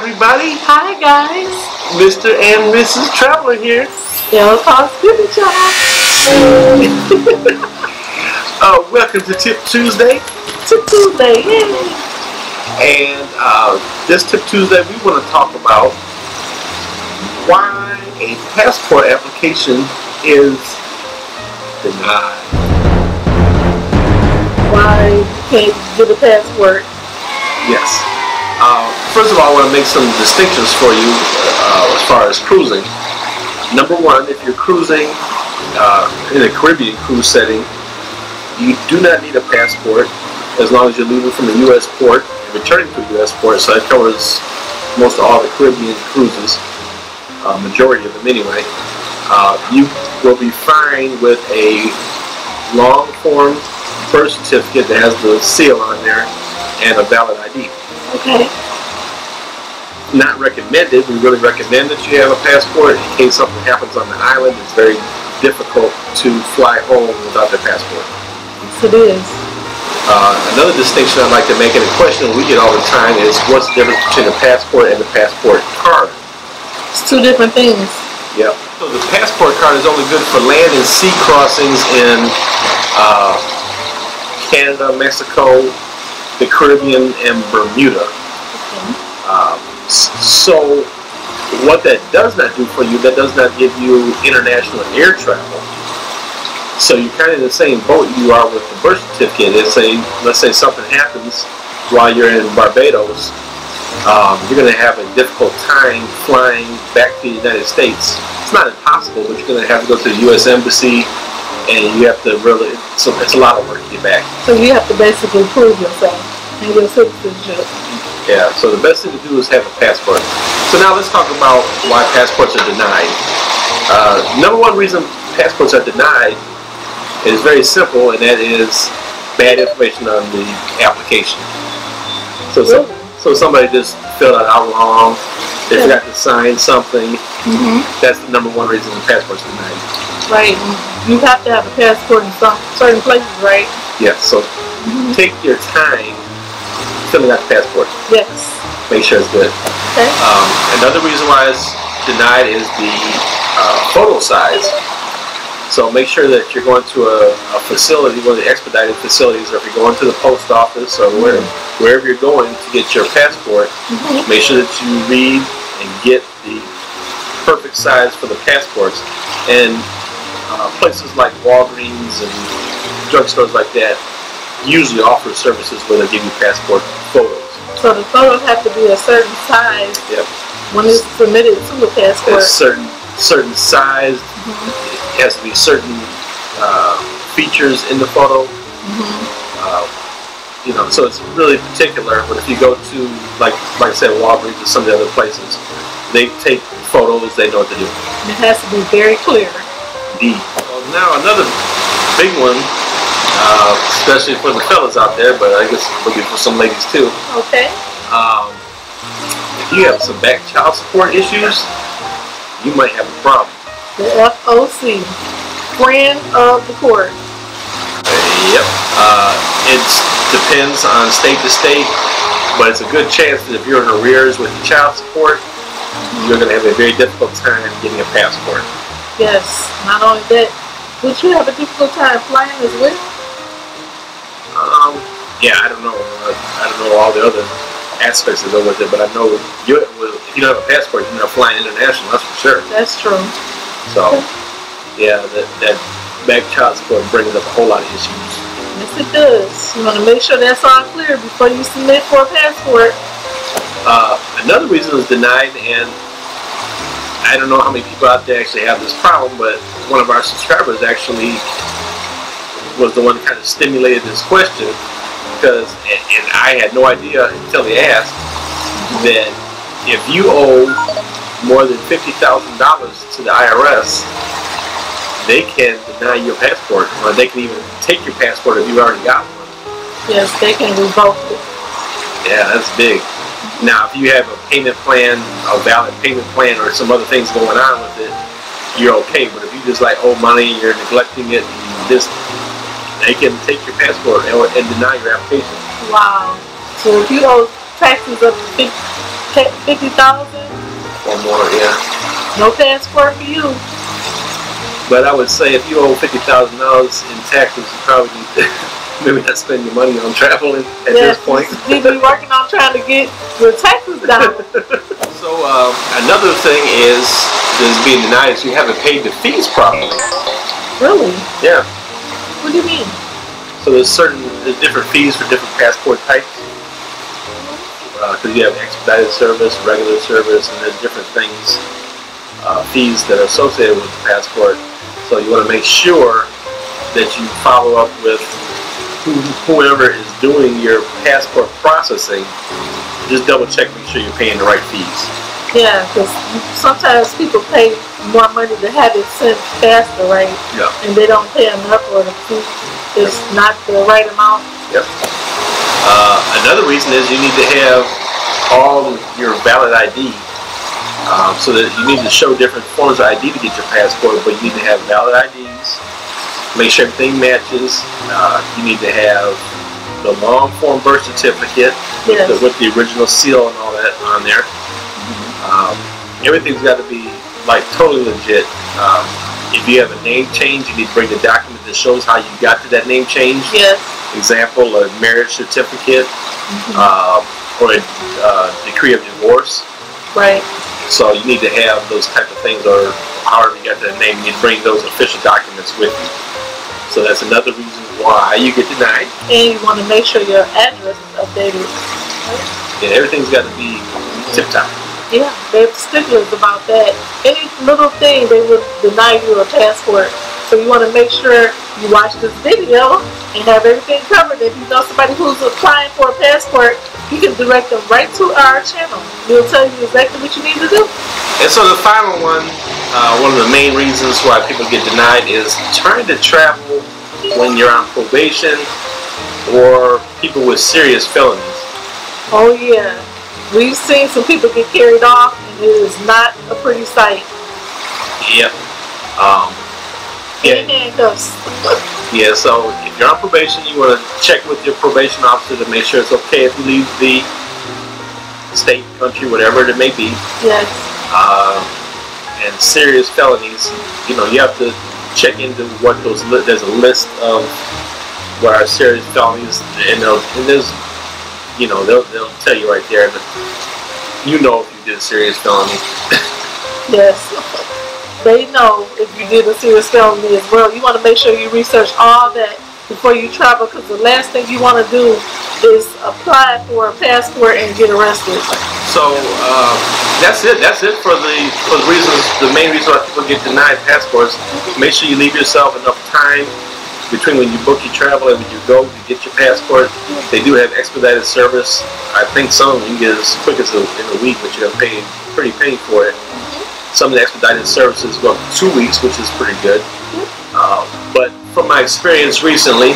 everybody. Hi guys. Mr. and Mrs. Traveler here. Welcome to Tip Tuesday. Tip Tuesday, yay. And this Tip Tuesday we want to talk about why a passport application is denied. Why you can't get a passport? Yes. First of all, I want to make some distinctions for you as far as cruising. Number one, if you're cruising in a Caribbean cruise setting, you do not need a passport as long as you're leaving from a U.S. port and returning to a U.S. port. So that covers most of all the Caribbean cruises, majority of them anyway. You will be fine with a long form birth certificate that has the seal on there and a valid ID. Okay. Not recommended. We really recommend that you have a passport in case something happens on the island. It's very difficult to fly home without their passport. Yes, it is. Another distinction I'd like to make, and a question we get all the time, is what's the difference between a passport and a passport card? It's two different things. Yep. So the passport card is only good for land and sea crossings in Canada, Mexico, the Caribbean, and Bermuda. Okay. So what that does not do for you, that does not give you international air travel. So you're kind of in the same boat you are with the birth certificate. Let's say something happens while you're in Barbados, you're going to have a difficult time flying back to the United States. It's not impossible, but you're going to have to go to the U.S. Embassy, and you have to really, so it's a lot of work to get back. So you have to basically prove yourself and your citizenship. Yeah, so the best thing to do is have a passport. So now let's talk about why passports are denied. Number one reason passports are denied is very simple, and that is bad information on the application. So somebody just filled it out wrong, they forgot to sign something. That's the number one reason the passport's denied. Right. You have to have a passport in some certain places, right? Yes, so take your time filling out the passport. Yes. Make sure it's good. Okay. Another reason why it's denied is the photo size. So make sure that you're going to a facility, one of the expedited facilities, or if you're going to the post office or wherever you're going to get your passport, make sure that you read and get the perfect size for the passports. And places like Walgreens and drugstores like that usually offer services where they give you passport photos. So the photos have to be a certain size when it's submitted to a passport. It's certain size. It has to be certain features in the photo. So it's really particular. But if you go to like I said, Walgreens or some of the other places, they take photos. They know what to do. It has to be very clear. Indeed. Well, now another big one. Especially for the fellas out there, but I guess maybe for some ladies too. Okay. If you have some back child support issues, you might have a problem. The FOC, friend of the court. Yep. It depends on state to state, but it's a good chance that if you're in arrears with child support, you're going to have a very difficult time getting a passport. Yes. Not only that, would you have a difficult time flying as well? Yeah, I don't know. I don't know all the other aspects that go with it, but I know if you don't have a passport, you're not flying international. That's for sure. That's true. So, yeah, that back child support brings up a whole lot of issues. Yes, it does. You want to make sure that's all clear before you submit for a passport. Another reason it's denied, and I don't know how many people out there actually have this problem, but one of our subscribers actually was the one that kind of stimulated this question, because, and I had no idea until he asked, that if you owe more than $50,000 to the IRS, they can deny your passport, or they can even take your passport if you already got one. Yes, they can revoke it. Yeah, that's big. Now, if you have a payment plan, a valid payment plan, or some other things going on with it, you're okay. But if you just like owe money, you're neglecting it, they can take your passport and deny your application. Wow. So if you owe taxes up to 50,000 or more, yeah. No passport for you. But I would say if you owe $50,000 in taxes, you probably need to maybe not spend your money on traveling at this point. You need to be working on trying to get your taxes down. So another thing is being denied is you haven't paid the fees properly. Really? Yeah. What do you mean? So there's different fees for different passport types. Because you have expedited service, regular service, and there's different things, fees that are associated with the passport. So you want to make sure that you follow up with whoever is doing your passport processing. Just double check, make sure you're paying the right fees. Yeah, because sometimes people pay more money to have it sent faster, right? Yeah. And they don't pay enough, or the fee is not the right amount. Yep. Another reason is you need to have all your valid ID. So that you need to show different forms of ID to get your passport, but you need to have valid IDs. Make sure everything matches. You need to have the long form birth certificate with the original seal and all that on there. Everything's got to be like totally legit. If you have a name change, you need to bring the document that shows how you got to that name change. Yes. Example, a marriage certificate or a decree of divorce. Right. So you need to have those type of things, or however you got that name, you need to bring those official documents with you. So that's another reason why you get denied. And you want to make sure your address is updated. Yeah, everything's got to be tip-top. Yeah, they're sticklers about that. Any little thing, they would deny you a passport. So you want to make sure you watch this video and have everything covered. If you know somebody who's applying for a passport, you can direct them right to our channel. We'll tell you exactly what you need to do. And so the final one of the main reasons why people get denied is trying to travel when you're on probation or people with serious felonies. Oh yeah. We've seen some people get carried off, and it is not a pretty sight. Yep. In handcuffs. Yeah, so if you're on probation, you want to check with your probation officer to make sure it's okay if you leave the state, country, whatever it may be. Yes. And serious felonies, you have to check into what those. There's a list of what are serious felonies, and there's, they'll tell you right there that if you did a serious felony. Yes. They know if you did a serious felony as well. You want to make sure you research all that before you travel, because the last thing you want to do is apply for a passport and get arrested. So that's it. That's it for the reasons. The main reason why people get denied passports. Make sure you leave yourself enough time between when you book your travel and when you go to get your passport. They do have expedited service. I think some you can get as quick as in a week, but you're gonna pay pretty penny for it. Some of the expedited services go up to 2 weeks, which is pretty good. But from my experience recently,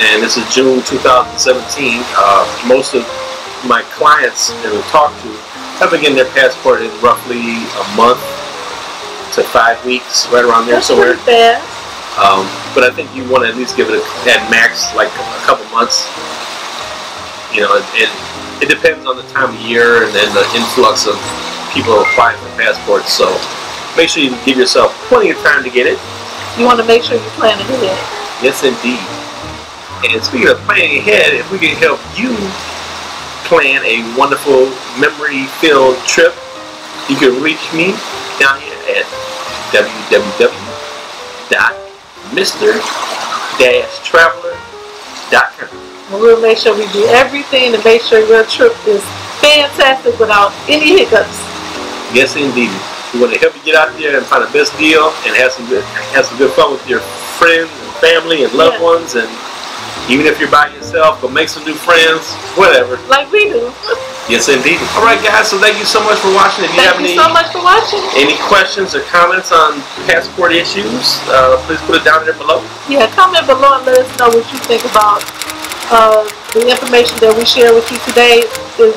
and this is June 2017, most of my clients that we talked to have been getting their passport in roughly a month to 5 weeks, right around there somewhere. That's pretty fast. But I think you want to at least give it at max like a couple months. It depends on the time of year and then the influx of people applying for passports. So make sure you give yourself plenty of time to get it. You want to make sure you plan ahead. Yes, indeed. And speaking of planning ahead, if we can help you plan a wonderful memory-filled trip, you can reach me down here at www.mr-traveler.com. And we'll make sure we do everything to make sure your trip is fantastic without any hiccups. Yes, indeed. We want to help you get out there and find the best deal and have some good fun with your friends and family and loved ones, and even if you're by yourself, go make some new friends, whatever. Like we do. Yes, indeed. All right, guys. So thank you so much for watching. If you have any so much for watching. Any questions or comments on passport issues, please put it down there below. Yeah, comment below and let us know what you think about the information that we shared with you today.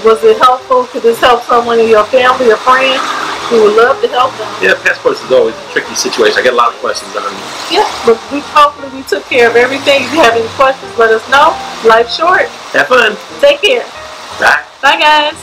Was it helpful? Could this help someone in your family or friends? We would love to help them. Yeah, passports is always a tricky situation. I get a lot of questions on them. Yeah, but hopefully we took care of everything. If you have any questions, let us know. Life's short. Have fun. Take care. Bye. Bye, guys.